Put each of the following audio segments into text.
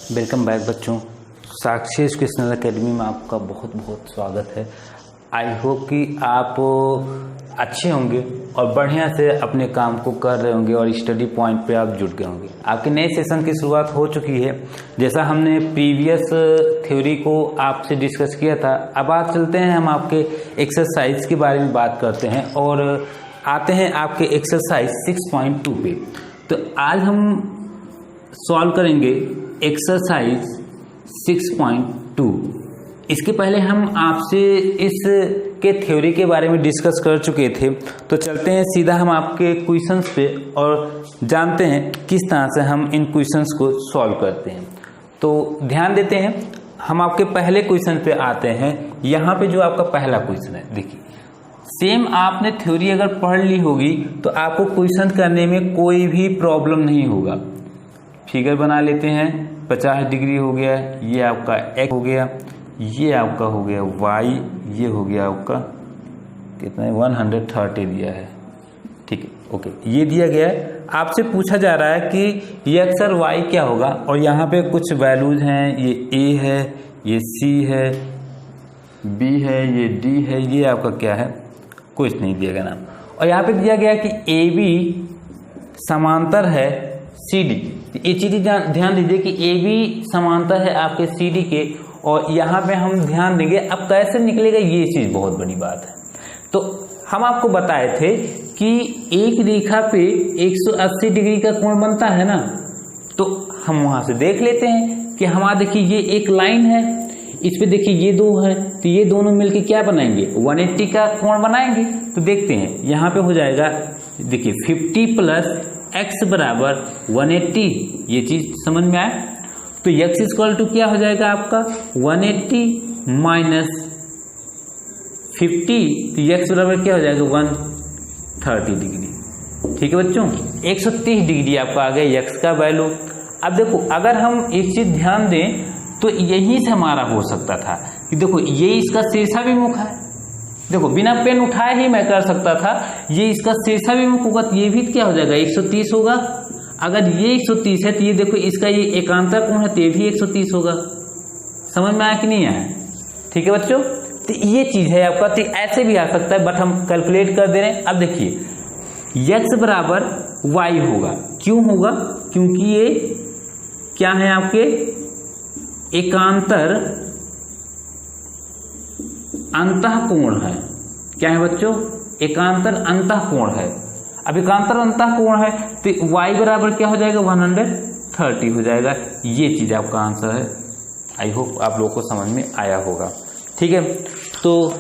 Welcome back बच्चों। साक्षी educational academy में आपका बहुत बहुत स्वागत है। आई होप कि आप अच्छे होंगे और बढ़िया से अपने काम को कर रहे होंगे और स्टडी पॉइंट पे आप जुट गए होंगे। आपके नए सेशन की शुरुआत हो चुकी है। जैसा हमने प्रीवियस थ्योरी को आपसे डिस्कस किया था, अब आप चलते हैं, हम आपके एक्सरसाइज के बारे में बात करते हैं और आते हैं आपके एक्सरसाइज 6.2 पे। तो आज हम सॉल्व करेंगे एक्सरसाइज 6.2। इसके पहले हम आपसे इस के थ्योरी के बारे में डिस्कस कर चुके थे, तो चलते हैं सीधा हम आपके क्वेश्चंस पे और जानते हैं किस तरह से हम इन क्वेश्चंस को सॉल्व करते हैं। तो ध्यान देते हैं, हम आपके पहले क्वेश्चन पे आते हैं। यहाँ पे जो आपका पहला क्वेश्चन है, देखिए सेम आपने थ्योरी अगर पढ़ ली होगी तो आपको क्वेश्चन करने में कोई भी प्रॉब्लम नहीं होगा। फिगर बना लेते हैं, 50 डिग्री हो गया, ये आपका x हो गया, ये आपका हो गया y, ये हो गया आपका कितना है 130 दिया है। ठीक है, ओके, ये दिया गया है। आपसे पूछा जा रहा है कि ये x और y क्या होगा, और यहाँ पे कुछ वैल्यूज हैं, ये a है, ये c है, b है, ये d है, ये आपका क्या है, कुछ नहीं दिया गया नाम। और यहाँ पे दिया गया कि AB समांतर है CD। ये चीज ध्यान दीजिए कि AB समांतर है आपके CD के, और यहाँ पे हम ध्यान देंगे अब कैसे निकलेगा, ये चीज बहुत बड़ी बात है। तो हम आपको बताए थे कि एक रेखा पे 180 डिग्री का कोण बनता है ना, तो हम वहां से देख लेते हैं कि हमारा देखिए ये एक लाइन है, इस पे देखिए ये दो है, तो ये दोनों मिलके क्या बनाएंगे 180 का कोण बनाएंगे। तो देखते हैं यहाँ पे हो जाएगा, देखिए 50 प्लस x बराबर 180, ये चीज समझ में आए। तो x इक्वल टू क्या हो जाएगा आपका 180 माइनस 50, तो x बराबर क्या हो जाएगा 130 डिग्री। ठीक है बच्चों, 130 डिग्री आपका आ गया x का वैल्यू। अब देखो अगर हम एक चीज ध्यान दें तो यहीं से हमारा हो सकता था कि देखो ये इसका शीर्षाभिमुख है, देखो बिना पेन उठाए ही मैं कर सकता था, ये इसका शीर्षाभिमुख होगा तो ये भी क्या हो जाएगा 130 होगा। अगर ये 130 है तो ये देखो इसका ये एकांतर कोण है तो ये भी 130 होगा। समझ में आया कि नहीं आया? ठीक है बच्चों, तो ये चीज है आपका, तो ऐसे भी आ सकता है, बट हम कैलकुलेट कर दे रहे हैं। अब देखिए x बराबर y होगा, क्यों होगा, क्योंकि ये क्या है आपके एकांतर अंतःकोण है। क्या है बच्चों, एकांतर अंतःकोण है। अब एकांतर अंतःकोण है तो y बराबर क्या हो जाएगा 130 हो जाएगा। ये चीज आपका आंसर है। आई होप आप लोगों को समझ में आया होगा। ठीक है, तो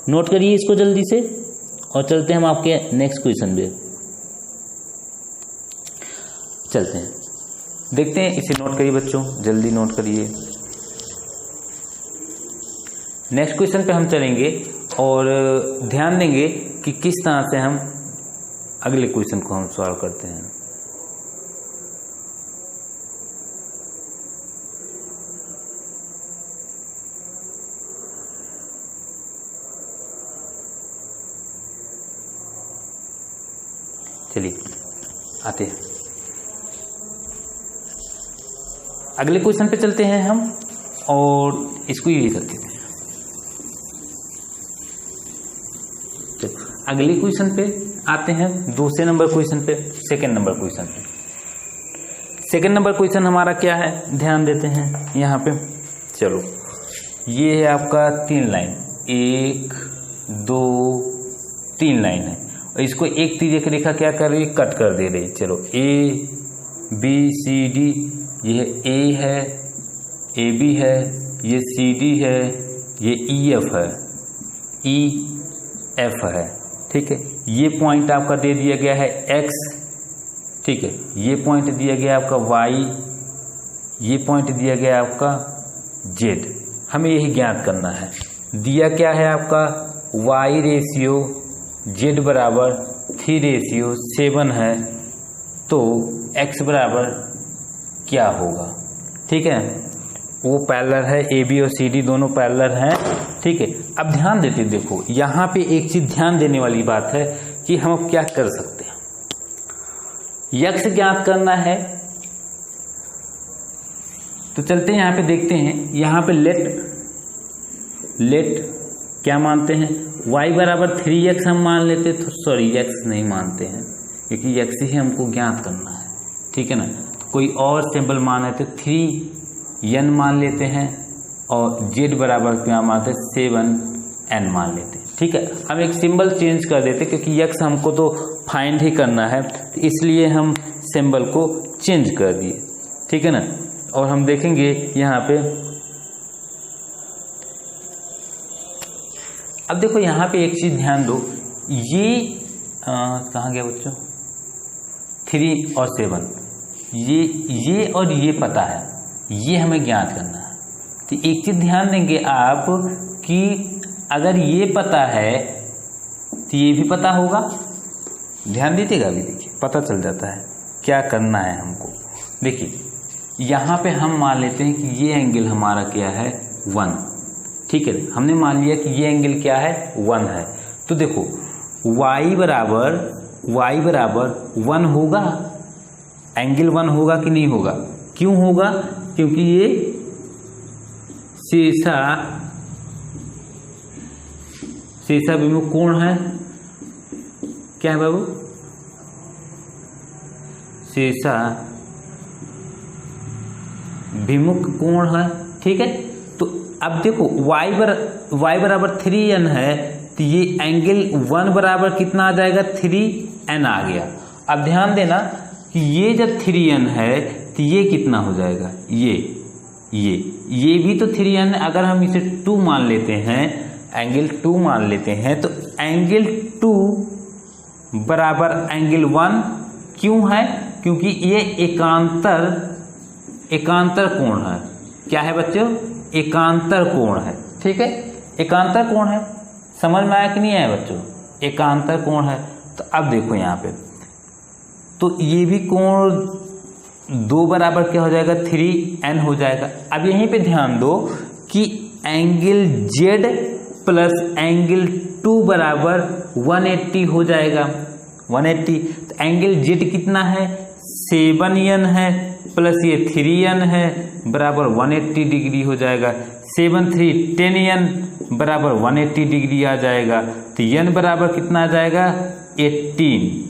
नोट करिए इसको जल्दी से और चलते हैं हम आपके नेक्स्ट क्वेश्चन पे। चलते हैं, देखते हैं, इसे नोट करिए बच्चों, जल्दी नोट करिए। नेक्स्ट क्वेश्चन पे हम चलेंगे और ध्यान देंगे कि किस तरह से हम अगले क्वेश्चन को हम सॉल्व करते हैं। चलिए आते हैं, अगले क्वेश्चन पे चलते हैं हम और इसको यही करते हैं। अगले क्वेश्चन पे आते हैं, दूसरे नंबर क्वेश्चन पे, सेकंड नंबर क्वेश्चन पे। सेकंड नंबर क्वेश्चन हमारा क्या है, ध्यान देते हैं यहाँ पे। चलो ये है आपका 3 लाइन, 1 2 3 लाइन है, और इसको एक तिर्यक रेखा क्या कर रही है, कट कर दे रही है। चलो A B C D, ये A है, AB है, ये CD है, ये EF है, EF है। ठीक है, ये पॉइंट आपका दे दिया गया है x, ठीक है, ये पॉइंट दिया गया आपका y, ये पॉइंट दिया गया आपका z। हमें यही ज्ञात करना है। दिया क्या है आपका y रेशियो z बराबर 3:7 है, तो x बराबर क्या होगा। ठीक है, वो पैरेलल है, ए बी और सी डी दोनों पैरेलल हैं। ठीक है, अब ध्यान देते देखो, यहाँ पे एक चीज ध्यान देने वाली बात है कि हम अब क्या कर सकते हैं। यक्ष ज्ञात करना है तो चलते हैं यहाँ पे देखते हैं, यहाँ पे लेट क्या मानते हैं, y बराबर 3x हम मान लेते, तो सॉरी x नहीं मानते हैं क्योंकि x ही हमको ज्ञात करना है, ठीक है ना। तो कोई और सिंबल मान लेते 3n मान लेते हैं और z बराबर क्या मानते 7n मान लेते हैं, ठीक है। हम एक सिंबल चेंज कर देते क्योंकि x हमको तो फाइंड ही करना है, तो इसलिए हम सिंबल को चेंज कर दिए, ठीक है ना। और हम देखेंगे यहाँ पे, अब देखो यहाँ पे एक चीज ध्यान दो, ये कहाँ गया बच्चों, 3 और 7, ये और ये पता है, ये हमें ज्ञात करना है। तो एक चीज ध्यान देंगे आप कि अगर ये पता है तो ये भी पता होगा, ध्यान दीजिएगा। अभी देखिए पता चल जाता है क्या करना है हमको। देखिए यहाँ पे हम मान लेते हैं कि ये एंगल हमारा क्या है 1, ठीक है। हमने मान लिया कि ये एंगल क्या है 1 है। तो देखो y बराबर 1 होगा, एंगल 1 होगा कि नहीं होगा, क्यों होगा, क्योंकि ये शीर्ष विमुख कोण है, क्या है बाबू, शीर्ष विमुख कोण है, ठीक है। तो अब देखो y बराबर 3n है, तो ये एंगल 1 बराबर कितना आ जाएगा 3n आ गया। अब ध्यान देना कि ये जब 3n है तो ये कितना हो जाएगा, ये भी तो 3n है। अगर हम इसे 2 मान लेते हैं, एंगल 2 मान लेते हैं, तो एंगल 2 बराबर एंगल 1 क्यों है, क्योंकि ये एकांतर कोण है। क्या है बच्चों, एकांतर कोण है, ठीक है। एकांतर कोण है, समझ में आया कि नहीं आया बच्चों, एकांतर कोण है। तो अब देखो यहाँ पे, तो ये भी कोण 2 बराबर क्या हो जाएगा 3n हो जाएगा। अब यहीं पे ध्यान दो कि एंगल z प्लस एंगल 2 बराबर 180 हो जाएगा, 180। तो एंगल z कितना है 7n है, प्लस ये 3n है, बराबर 180 डिग्री हो जाएगा। 7 3 10n बराबर 180 डिग्री आ जाएगा। तो n बराबर कितना आ जाएगा 18,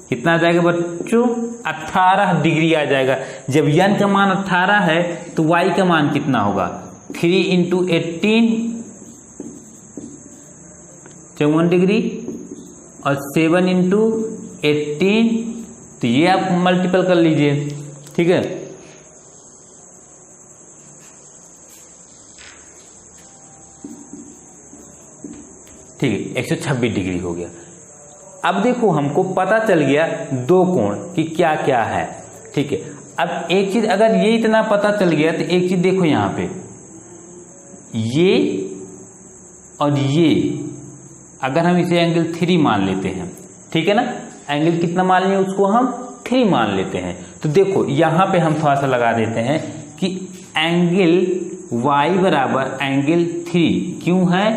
कितना आ जाएगा बच्चों 18 डिग्री आ जाएगा। जब n का मान 18 है तो y का मान कितना होगा 3 × 18 54 डिग्री, और 7 × 18, तो ये आप मल्टीपल कर लीजिए, ठीक है। ठीक है 126 डिग्री हो गया। अब देखो हमको पता चल गया 2 कोण कि क्या क्या है, ठीक है। अब एक चीज, अगर ये इतना पता चल गया तो एक चीज देखो यहाँ पे, ये और ये अगर हम इसे एंगल 3 मान लेते हैं, ठीक है ना, एंगल कितना मान लिया उसको हम 3 मान लेते हैं। तो देखो यहाँ पे हम थोड़ा सा लगा देते हैं कि एंगल y बराबर एंगल 3 क्यों है,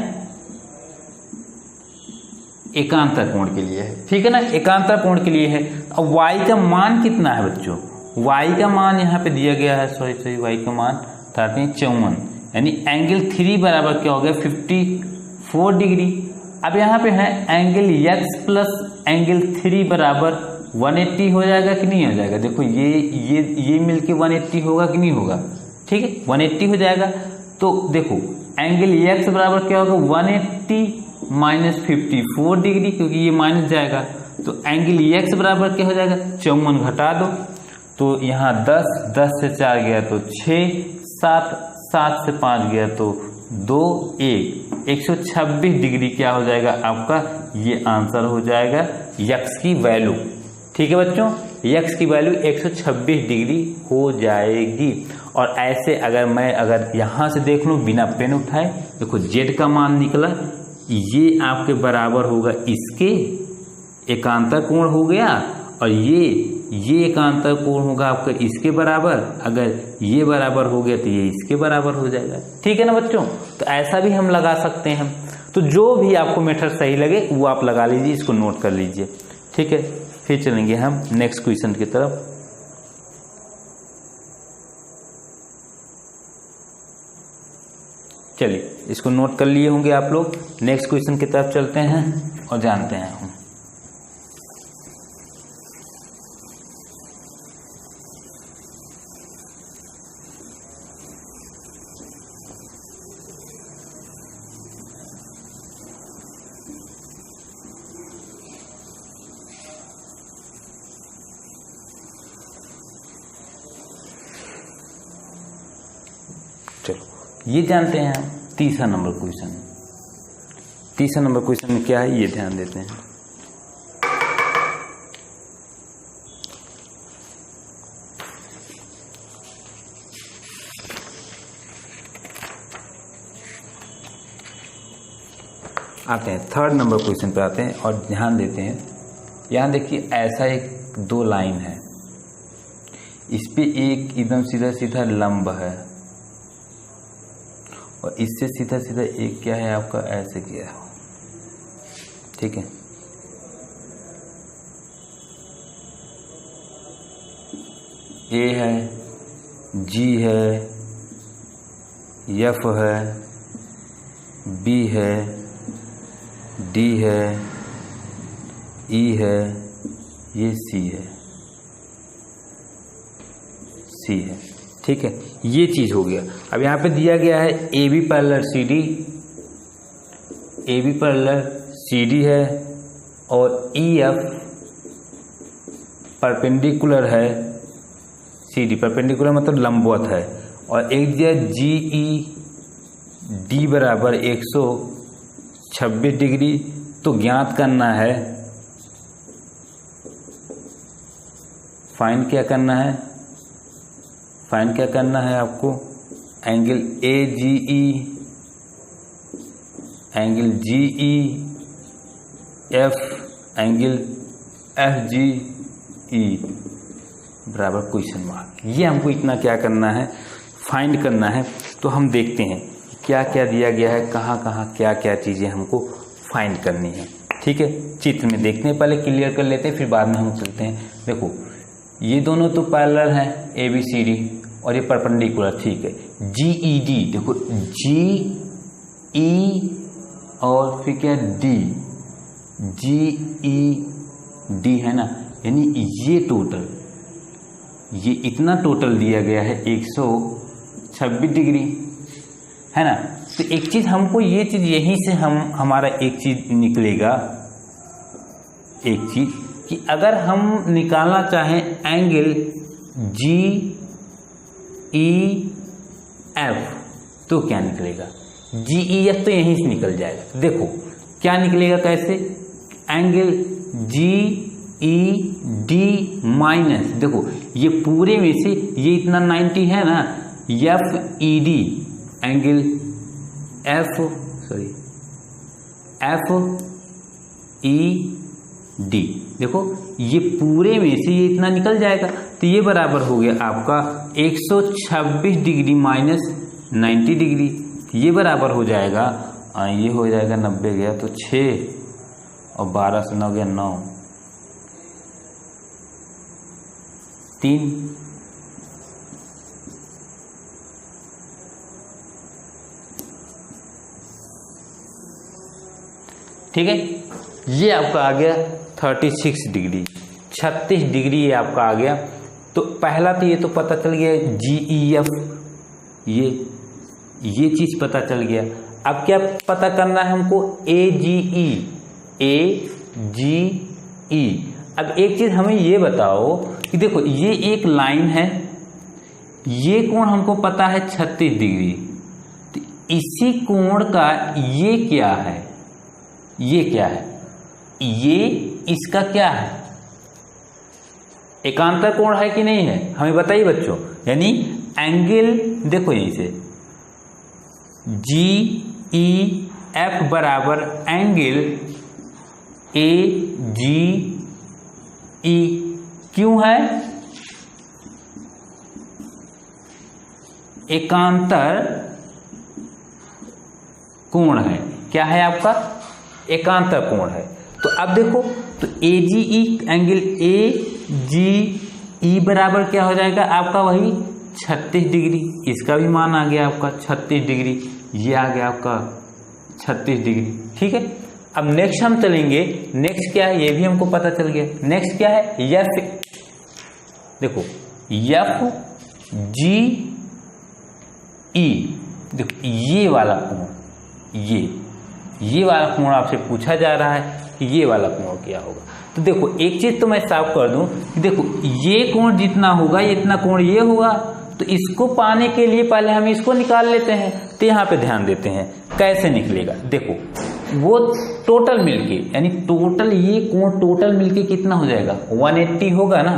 एकांतर कोण के लिए है, ठीक है ना, एकांतर कोण के लिए है। अब y का मान कितना है बच्चों, y का मान यहाँ पे दिया गया है, सॉरी y का मान 54, यानी एंगल 3 बराबर क्या हो गया 54 डिग्री। अब यहाँ पे है एंगल x प्लस एंगल 3 बराबर 180 हो जाएगा कि नहीं हो जाएगा। देखो ये मिलके 180 होगा कि नहीं होगा, ठीक है 180 हो जाएगा। तो देखो एंगल x बराबर क्या होगा 180 माइनस 54 डिग्री, क्योंकि ये माइनस जाएगा। तो एंगल x बराबर क्या हो जाएगा 54 घटा दो, तो यहाँ 10 से 4 गया तो 6, 7 से 5 गया तो 2, 126 डिग्री क्या हो जाएगा आपका, ये आंसर हो जाएगा x की वैल्यू, ठीक है बच्चों, x की वैल्यू 126 डिग्री हो जाएगी। और ऐसे अगर यहाँ से देख लूँ बिना पेन उठाए, देखो z का मान निकला, ये आपके बराबर होगा इसके, एकांतर कोण हो गया, और ये एकांतर कोण होगा आपका इसके बराबर। अगर ये बराबर हो गया तो ये इसके बराबर हो जाएगा, ठीक है ना बच्चों। तो ऐसा भी हम लगा सकते हैं। तो जो भी आपको मेथड सही लगे वो आप लगा लीजिए, इसको नोट कर लीजिए, ठीक है। फिर चलेंगे हम नेक्स्ट क्वेश्चन की तरफ। चलिए इसको नोट कर लिए होंगे आप लोग। नेक्स्ट क्वेश्चन की तरफ चलते हैं और जानते हैं हम। चलो ये जानते हैं हम। तीसरा नंबर क्वेश्चन, तीसरा नंबर क्वेश्चन में क्या है ये ध्यान देते हैं। आते हैं थर्ड नंबर क्वेश्चन पे आते हैं और ध्यान देते हैं। यहां देखिए ऐसा एक दो लाइन है, इस पे एक एकदम सीधा सीधा लंब है और इससे सीधा सीधा एक क्या है आपका ऐसे किया है, ठीक है। ए है, जी है, एफ है, बी है, डी है, ई है, ये सी है, सी है, ठीक है। ये चीज हो गया। अब यहां पे दिया गया है A B parallel C D, A B parallel C D है और ई एफ परपेंडिकुलर है सी डी, परपेंडिकुलर मतलब लंबवत है। और एक दिया जी ई डी बराबर 126 डिग्री। तो ज्ञात करना है, फाइंड क्या करना है, फाइंड क्या करना है आपको, angle A G E, angle G E F, angle F G E बराबर क्वेश्चन मार्क। ये हमको इतना क्या करना है, फाइंड करना है। तो हम देखते हैं क्या क्या दिया गया है, कहाँ कहाँ क्या क्या चीज़ें हमको फाइंड करनी है, ठीक है। चित्र में देखने पहले क्लियर कर लेते हैं, फिर बाद में हम चलते हैं। देखो ये दोनों तो पैरेलल हैं ए बी सी डी और ये परपेंडिकुलर, ठीक है। जी ई डी, देखो जी ई और फिर क्या डी, जी ई डी है ना, यानी ये टोटल, ये इतना टोटल दिया गया है 126 डिग्री, है ना। तो एक चीज हमको, ये चीज यहीं से हमारा एक चीज निकलेगा, एक चीज कि अगर हम निकालना चाहें एंगल जी ई एफ तो क्या निकलेगा, जी ई एफ तो यहीं से निकल जाएगा। देखो क्या निकलेगा, कैसे, angle G E D minus, देखो ये पूरे में से ये इतना 90 है ना, F E D, angle F E D, देखो ये पूरे में से ये इतना निकल जाएगा। तो ये बराबर हो गया आपका 126 डिग्री माइनस 90 डिग्री, ये बराबर हो जाएगा, ये हो जाएगा 90 गया तो 6 और 12 से 9 गया 9, 3, ठीक है। ये आपका आ गया 36 डिग्री, 36 डिग्री ये आपका आ गया। तो पहला तो ये तो पता चल गया जी ई एफ, ये चीज पता चल गया। अब क्या पता करना है हमको, ए जी ई। अब एक चीज हमें ये बताओ कि देखो ये एक लाइन है, ये कोण हमको पता है 36 डिग्री, तो इसी कोण का ये क्या है, ये क्या है, ये इसका क्या है, एकांतर कोण है कि नहीं है, हमें बताइए बच्चों। यानी एंगल देखो यहीं से जी ई एफ बराबर एंगल ए जी ई, क्यों है, एकांतर कोण है, क्या है आपका, एकांतर कोण है। तो अब देखो, तो ए G E angle A G E बराबर क्या हो जाएगा आपका, वही 36 डिग्री, इसका भी मान आ गया आपका 36 डिग्री। ये आ गया आपका 36 डिग्री। ठीक है, अब नेक्स्ट हम चलेंगे, नेक्स्ट क्या है ये भी हमको पता चल गया। नेक्स्ट क्या है, एफ, देखो एफ जी ई, देखो ये वाला कोण, ये वाला कोण आपसे पूछा जा रहा है कि ये वाला कोण क्या होगा। तो देखो एक चीज तो मैं साफ कर दूं कि देखो ये कोण जितना होगा इतना कोण ये होगा, तो इसको पाने के लिए पहले हम इसको निकाल लेते हैं। तो यहाँ पे ध्यान देते हैं कैसे निकलेगा। देखो वो टोटल मिलके, यानी टोटल ये कोण टोटल मिलके कितना हो जाएगा, 180 होगा ना,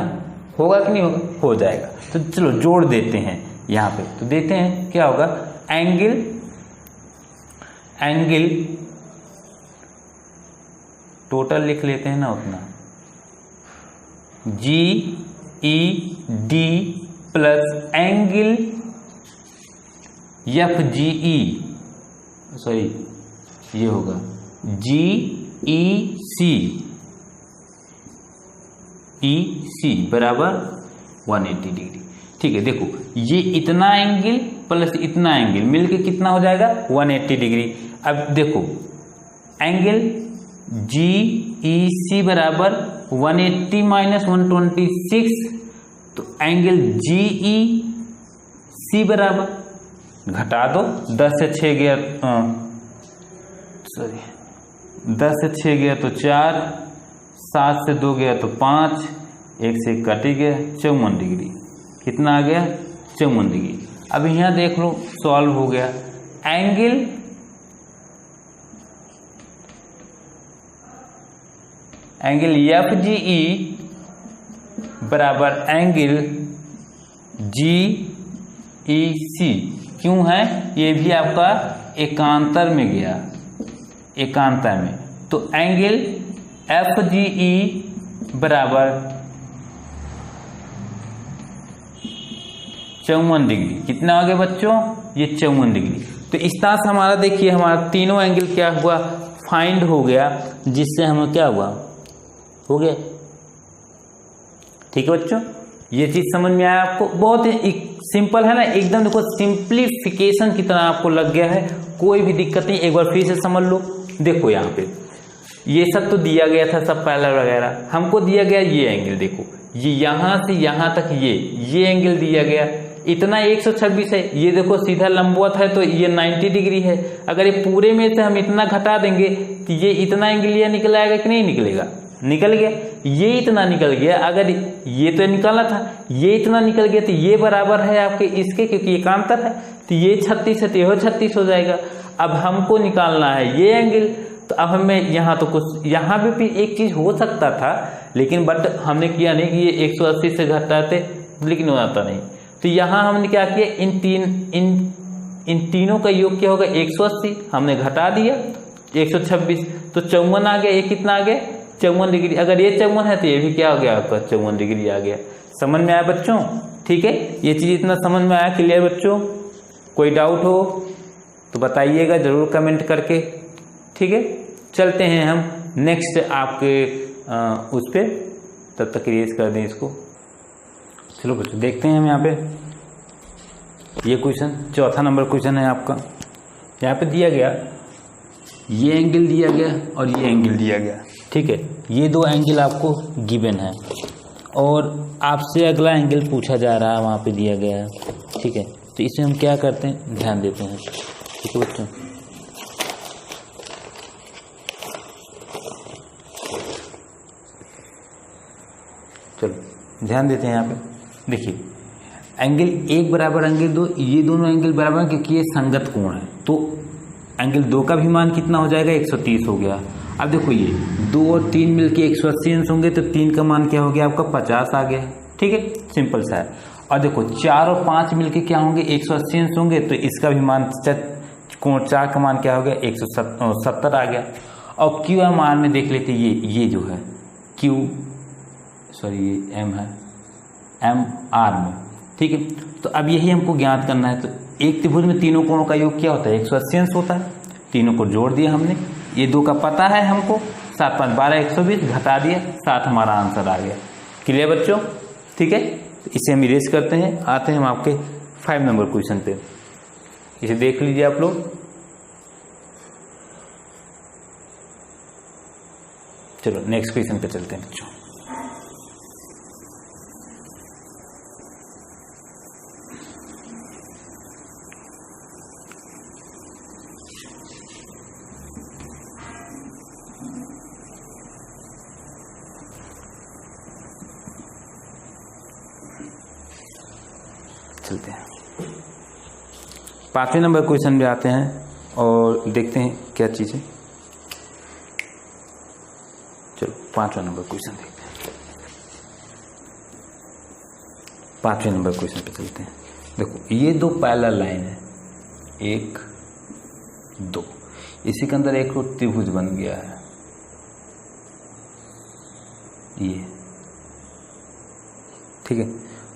होगा कि नहीं होगा, हो जाएगा। तो चलो जोड़ देते हैं यहाँ पे, तो देते हैं क्या होगा, एंगल टोटल लिख लेते हैं ना उतना, G E D plus angle F G E, sorry ये होगा जी ई सी बराबर 180 डिग्री। ठीक है, देखो ये इतना एंगल प्लस इतना एंगल मिलके कितना हो जाएगा, 180 डिग्री। अब देखो एंगल जी ई सी बराबर 180 माइनस 126, तो एंगल जी ई सी बराबर घटा दो, 10 से 6 गया, सॉरी 10 से 6 गया तो 4, 7 से 2 गया तो 5, 1 से कट ही गया, 54 डिग्री। कितना आ गया, 54 डिग्री। अब यहाँ देख लो सॉल्व हो गया। एंगल एफ जी ई बराबर एंगल जी ई सी क्यों है, ये भी आपका एकांतर में गया, एकांतर में। तो एंगल एफ जी ई बराबर 54 डिग्री। कितना हो गया बच्चों, ये 54 डिग्री। तो इस तरह से हमारा देखिए हमारा तीनों एंगल क्या हुआ, फाइंड हो गया, जिससे हमें क्या हुआ, हो गया। ठीक है बच्चों, ये चीज समझ में आया आपको, बहुत ही सिंपल है ना एकदम, देखो सिंप्लीफिकेशन की तरह आपको लग गया है, कोई भी दिक्कत नहीं। एक बार फिर से समझ लो, देखो यहाँ पे ये सब तो दिया गया था, सब पैरेलल वगैरह, हमको दिया गया ये एंगल, देखो ये यहां से यहां तक ये एंगल दिया गया, इतना 126 है। ये देखो सीधा लंबवत है तो ये 90 डिग्री है। अगर ये पूरे में से हम इतना घटा देंगे तो ये इतना एंगल ये निकल आएगा कि नहीं निकलेगा, निकल गया। ये इतना निकल गया, अगर ये तो निकाला था, ये इतना निकल गया तो ये बराबर है आपके इसके, क्योंकि एकांतर है, तो ये 36 है तो यह 36 हो जाएगा। अब हमको निकालना है ये एंगल, तो अब हमें यहाँ तो कुछ यहाँ भी एक चीज हो सकता था, लेकिन बट हमने किया नहीं कि ये 180 से घटाते, लेकिन वो आता नहीं। तो यहाँ हमने क्या किया, इन तीनों का योग क्या होगा, 180 हमने घटा दिया 126, तो 54 आ गया। ये कितना आ गया, 54 डिग्री। अगर ये 54 है तो ये भी क्या हो गया आपका, 54 डिग्री आ गया। समझ में आया बच्चों, ठीक है, ये चीज इतना समझ में आया, क्लियर बच्चों। कोई डाउट हो तो बताइएगा जरूर कमेंट करके, ठीक है। चलते हैं हम नेक्स्ट आपके उस पे, तब तक इरेज कर दें इसको। चलो बच्चों देखते हैं हम यहाँ पे, ये क्वेश्चन चौथा नंबर क्वेश्चन है आपका। यहाँ पे दिया गया ये एंगल दिया गया और ये एंगल दिया गया, ठीक है। ये दो एंगल आपको गिवन है और आपसे अगला एंगल पूछा जा रहा है, वहाँ पे दिया गया है, ठीक है। तो इसमें हम क्या करते हैं, ध्यान देते हैं, ठीक है बच्चों। चलो ध्यान देते हैं यहाँ पे, देखिए एंगल एक बराबर एंगल दो, ये दोनों एंगल बराबर क्योंकि ये संगत कोण है, तो एंगल दो का भी मान कितना हो जाएगा, 130 हो गया। अब देखो ये 2 और 3 मिलके 180 अंश होंगे, तो 3 का मान क्या हो गया आपका, 50 आ गया, ठीक है, सिंपल सा है। और देखो 4 और 5 मिलके क्या होंगे, 180 अंश होंगे, तो इसका भी मान कोण 4 का मान क्या हो गया, 170 आ गया। और क्यू एम आर में देख लेते, ये जो है क्यू, सॉरी ये एम है, एम आर में, ठीक है। तो अब यही हमको ज्ञात करना है। तो एक त्रिभुज में तीनों कोणों का योग क्या होता है, 180 अंश होता है। तीनों को जोड़ दिया हमने, ये 2 का पता है हमको, 7 5 12 120 घटा दिया, 7 हमारा आंसर आ गया। क्लियर बच्चों, ठीक है। तो इसे हम इरेज करते हैं, आते हैं हम आपके 5 नंबर क्वेश्चन पे। इसे देख लीजिए आप लोग। चलो नेक्स्ट क्वेश्चन पे चलते हैं बच्चों। चलते हैं 5वें नंबर क्वेश्चन में आते हैं और देखते हैं क्या चीज़ है। चलो 5वां नंबर क्वेश्चन देखते हैं। 5वें नंबर क्वेश्चन पे चलते हैं। देखो ये दो पैरेलल लाइन है, 1 2, इसी के अंदर एक त्रिभुज बन गया है, ये ठीक है।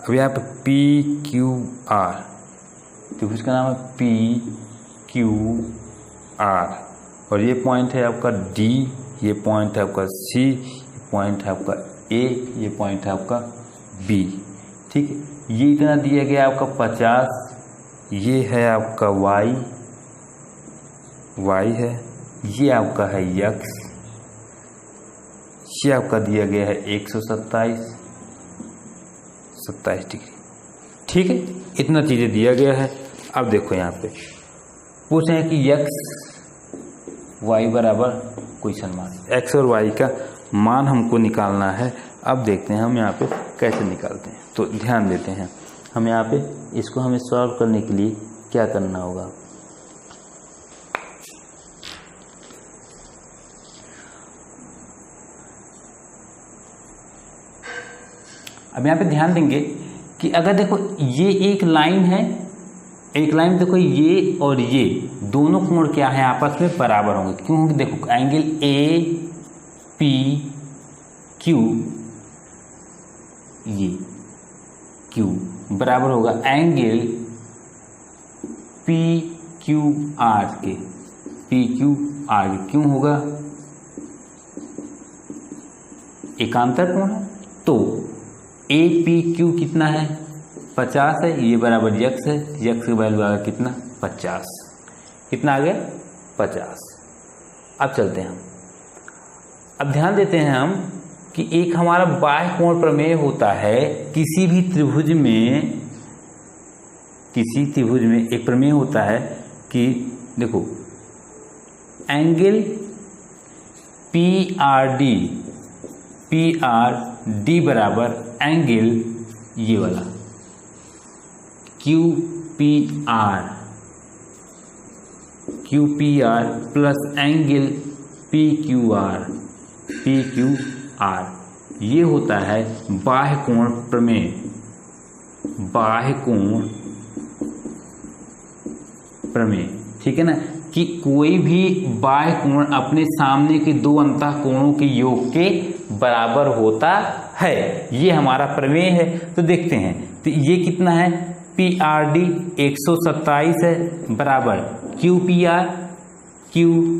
अब यहाँ पे पी क्यू आर, त्रिभुज का नाम है पी क्यू आर, और ये पॉइंट है आपका डी, ये पॉइंट है आपका सी, ये पॉइंट है आपका ए, ये पॉइंट है आपका बी, ठीक है। ये इतना दिया गया आपका 50, ये है आपका वाई, वाई है, ये आपका है यक्स, ये आपका दिया गया है 127 डिग्री, ठीक है। इतना चीज़ें दिया गया है। अब देखो यहाँ पे पूछ रहे हैं कि x y बराबर क्वेश्चन मार्क, x और y का मान हमको निकालना है। अब देखते हैं हम यहाँ पे कैसे निकालते हैं। तो ध्यान देते हैं हम यहाँ पे इसको हमें सॉल्व करने के लिए क्या करना होगा। अब यहाँ पे ध्यान देंगे कि अगर देखो ये एक लाइन है, एक लाइन देखो ये और ये दोनों कोण क्या है आपस में बराबर होंगे। क्यों होंगे? देखो एंगल ए पी क्यू, ये क्यू बराबर होगा एंगल पी क्यू आर के, पी क्यू आर के। क्यों होगा? एकांतर कोण है, तो ए पी क्यू कितना है? 50 है, ये बराबर यक्स है, यक्स की वैल्यू आ गया कितना? 50। कितना आ गया? 50। अब चलते हैं हम, अब ध्यान देते हैं हम कि एक हमारा बाह्य कोण प्रमेय होता है किसी भी त्रिभुज में, किसी त्रिभुज में एक प्रमेय होता है कि देखो एंगल पी आर डी बराबर एंगल ये वाला Q P R plus angle P Q R, ये होता है बाह्य कोण प्रमेय। बाह्य कोण प्रमेय, ठीक है ना, कि कोई भी बाह्य कोण अपने सामने के दो अंतः कोणों के योग के बराबर होता है, ये हमारा प्रमेय है। तो देखते हैं, तो ये कितना है? पी आर डी 127 है बराबर क्यू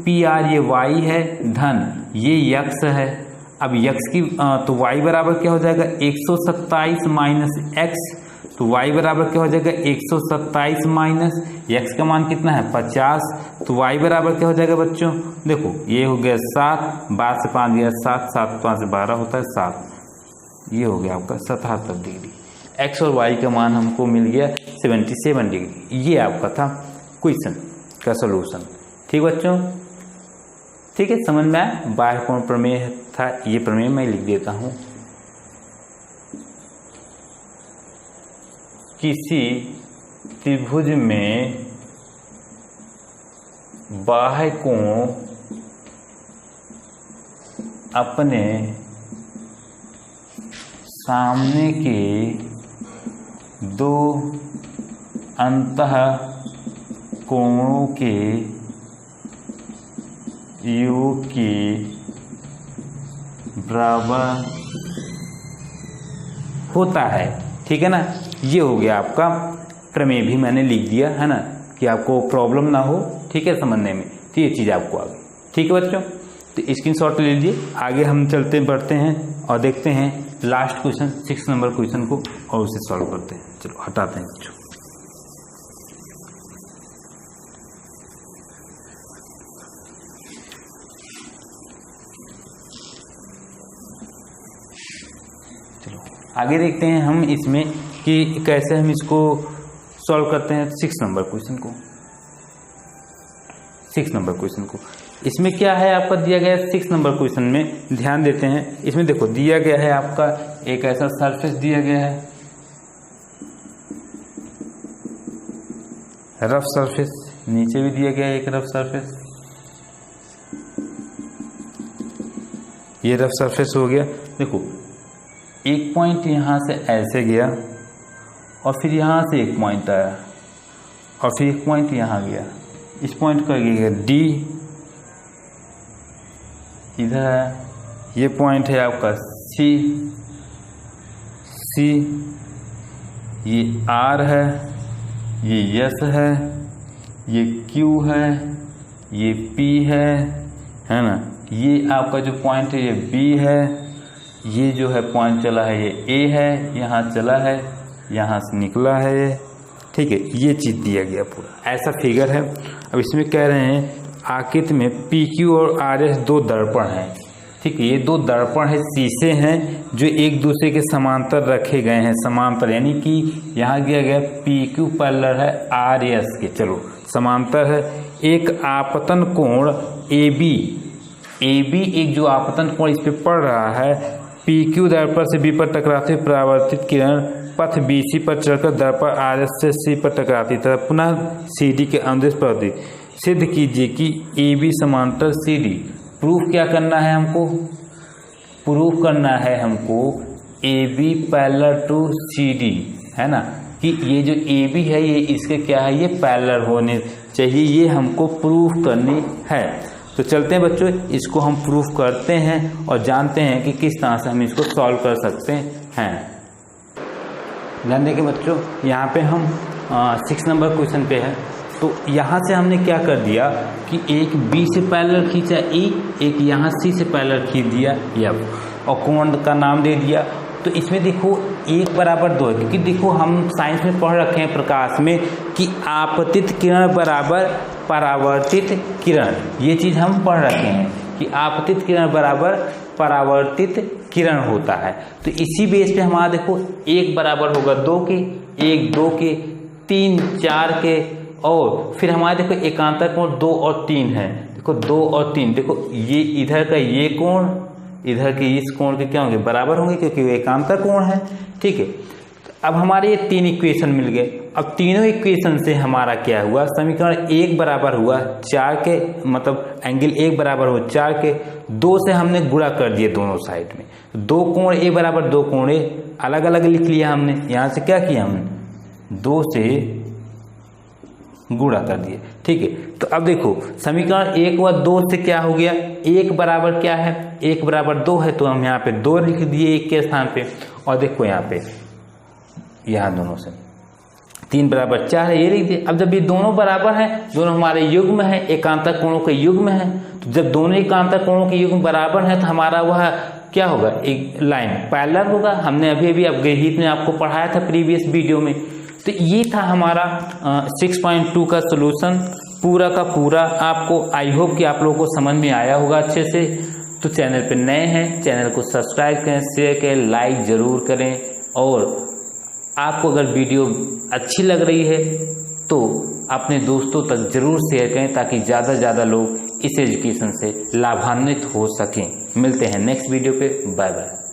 पी आर ये वाई है धन ये यक्स है। अब यक्स की तो वाई बराबर क्या हो जाएगा? 127 माइनस एक्स, तो y बराबर क्या हो जाएगा? 127 माइनस एक्स का मान कितना है? 50। तो y बराबर क्या हो जाएगा बच्चों? देखो ये हो गया 7, 12 से 5 गया 7, 7 5 से 12 होता है 7, ये हो गया आपका 77 डिग्री। x और y का मान हमको मिल गया 77 डिग्री। ये आपका था क्वेश्चन का सोल्यूशन। ठीक बच्चों, ठीक है, समझ में आया? बाह्य कोण प्रमेय था, ये प्रमेय मैं लिख देता हूँ। किसी त्रिभुज में बाह्य कोण अपने सामने के दो अंतः कोणों के योग के बराबर होता है। ठीक है ना, ये हो गया आपका प्रमेय, भी मैंने लिख दिया है ना, कि आपको प्रॉब्लम ना हो, ठीक है, समझने में। तो ये चीज़ आपको आ गई। ठीक है बच्चों, तो स्क्रीनशॉट ले लीजिए। आगे हम चलते बढ़ते हैं और देखते हैं लास्ट क्वेश्चन 6 नंबर क्वेश्चन को और उसे सॉल्व करते हैं। चलो हटाते हैं बच्चों। आगे देखते हैं हम इसमें कि कैसे हम इसको सॉल्व करते हैं 6 नंबर क्वेश्चन को। 6 नंबर क्वेश्चन को इसमें क्या है आपका दिया गया है 6 नंबर क्वेश्चन में, ध्यान देते हैं। इसमें देखो दिया गया है आपका एक ऐसा सरफेस दिया गया है, रफ सरफेस, नीचे भी दिया गया है एक रफ सरफेस, ये रफ सरफेस हो गया। देखो एक पॉइंट यहां से ऐसे गया और फिर यहां से एक पॉइंट आया और फिर एक पॉइंट यहां गया, इस पॉइंट का गया डी, इधर है ये पॉइंट है आपका सी, ये आर है, ये एस है, ये क्यू है, ये पी है ना, ये आपका जो पॉइंट है ये बी है, ये जो है पॉइंट चला है ये ए है, यहाँ चला है, यहाँ से निकला है ये, ठीक है। ये चीज़ दिया गया पूरा ऐसा फिगर है। अब इसमें कह रहे हैं आकृति में पी क्यू और आर एस 2 दर्पण हैं, ठीक है। ये 2 दर्पण है, शीशे हैं जो एक दूसरे के समांतर रखे गए हैं, समांतर यानी कि यहाँ दिया गया पी क्यू पैरेलल है आर एस के, चलो समांतर है। एक आपतन कोण ए बी एक जो आपतन कोण इस पे पड़ रहा है, पी क्यू दर्पण से बी पर टकराते हुए परावर्तित किरण पथ BC पर चढ़कर दर्पण RS से C पर टकराती तथा पुनः CD के अनुदेश पर होती। सिद्ध कीजिए कि AB समांतर CD। प्रूफ क्या करना है हमको? प्रूफ करना है हमको AB पैरेलल टू CD, है ना, कि ये जो AB है ये इसके क्या है, ये पैरेलल होने चाहिए, ये हमको प्रूफ करनी है। तो चलते हैं बच्चों, इसको हम प्रूफ करते हैं और जानते हैं कि किस तरह से हम इसको सॉल्व कर सकते हैं। ध्यान देंगे बच्चों, यहाँ पे हम 6 नंबर क्वेश्चन पे है। तो यहाँ से हमने क्या कर दिया कि एक B से पैरेलल खींचा E, एक यहाँ C से पैरेलल खींच दिया F और कोण का नाम दे दिया। तो इसमें देखो 1 बराबर 2 है, क्योंकि देखो हम साइंस में पढ़ रखे हैं प्रकाश में कि आपतित किरण बराबर परावर्तित किरण, ये चीज़ हम पढ़ रखे हैं कि आपतित किरण बराबर परावर्तित किरण होता है। तो इसी बेस पे हमारा देखो 1 बराबर होगा 2 के, 1 2 के, 3 4 के, और फिर हमारे देखो एकांतर कोण 2 और 3 है। देखो 2 और 3, देखो ये इधर का ये कोण इधर के इस कोण के क्या होंगे, बराबर होंगे, क्योंकि वो एकांतर कोण है, ठीक है। अब हमारे ये 3 इक्वेशन मिल गए। अब तीनों इक्वेशन से हमारा क्या हुआ, समीकरण 1 बराबर हुआ 4 के, मतलब एंगल 1 बराबर हुआ 4 के, 2 से हमने गुणा कर दिए दोनों साइड में, 2 कोण ए बराबर 2 कोण ए अलग अलग लिख लिया हमने। यहाँ से क्या किया हमने, 2 से गुणा कर दिए, ठीक है। तो अब देखो समीकरण 1 व 2 से क्या हो गया, 1 बराबर क्या है, 1 बराबर 2 है, तो हम यहाँ पे 2 लिख दिए 1 के स्थान पे, और देखो यहाँ पे यहाँ दोनों से 3 बराबर 4 है, ये लिख दिए। अब जब ये दोनों बराबर हैं, दोनों हमारे युग्म है, एकांतर कोणों के युग्म है, तो जब दोनों एकांतर कोणों के युग्म बराबर है तो हमारा वह क्या होगा, एक लाइन पैरेलल होगा। हमने अभी अभी अपग्रहित में आपको पढ़ाया था प्रीवियस वीडियो में। तो ये था हमारा 6.2 का सोल्यूशन पूरा का पूरा। आपको आई होप कि आप लोगों को समझ में आया होगा अच्छे से। तो चैनल पे नए हैं, चैनल को सब्सक्राइब करें, शेयर करें, लाइक ज़रूर करें, और आपको अगर वीडियो अच्छी लग रही है तो अपने दोस्तों तक ज़रूर शेयर करें, ताकि ज़्यादा से ज़्यादा लोग इस एजुकेशन से लाभान्वित हो सकें। मिलते हैं नेक्स्ट वीडियो पे, बाय बाय।